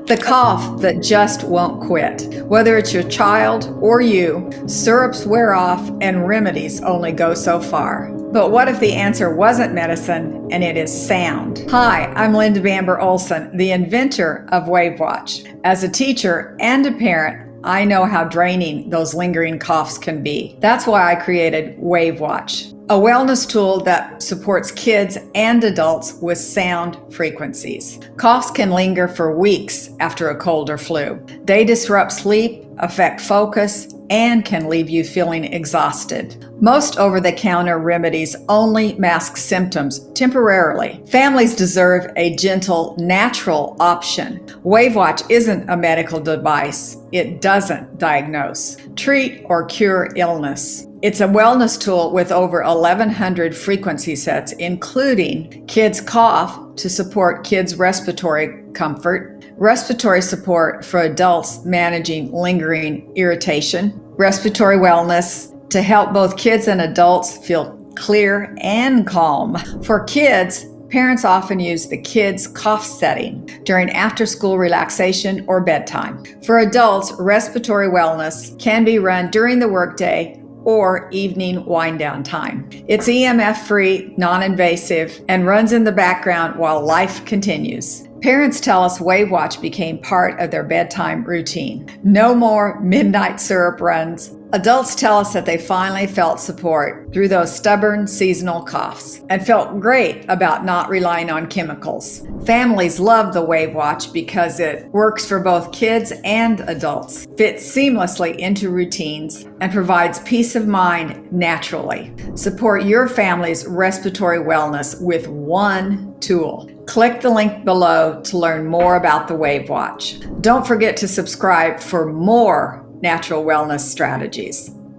The cough that just won't quit. Whether it's your child or you, syrups wear off and remedies only go so far. But what if the answer wasn't medicine and it is sound? Hi, I'm Linda Bamber Olson, the inventor of WaveWatch. As a teacher and a parent, I know how draining those lingering coughs can be. That's why I created WaveWatch, a wellness tool that supports kids and adults with sound frequencies. Coughs can linger for weeks after a cold or flu. They disrupt sleep, affect focus, and can leave you feeling exhausted. Most over-the-counter remedies only mask symptoms temporarily. Families deserve a gentle, natural option. WaveWatch isn't a medical device. It doesn't diagnose, treat, or cure illness. It's a wellness tool with over 1,100 frequency sets, including kids' cough to support kids' respiratory comfort, respiratory support for adults managing lingering irritation, respiratory wellness to help both kids and adults feel clear and calm. For kids, parents often use the kids' cough setting during after-school relaxation or bedtime. For adults, respiratory wellness can be run during the workday or evening wind-down time. It's EMF-free, non-invasive, and runs in the background while life continues. Parents tell us WaveWatch became part of their bedtime routine. No more midnight syrup runs. Adults tell us that they finally felt support through those stubborn seasonal coughs and felt great about not relying on chemicals. Families love the WaveWatch because it works for both kids and adults, fits seamlessly into routines, and provides peace of mind naturally. Support your family's respiratory wellness with one tool. Click the link below to learn more about the WaveWatch. Don't forget to subscribe for more natural wellness strategies.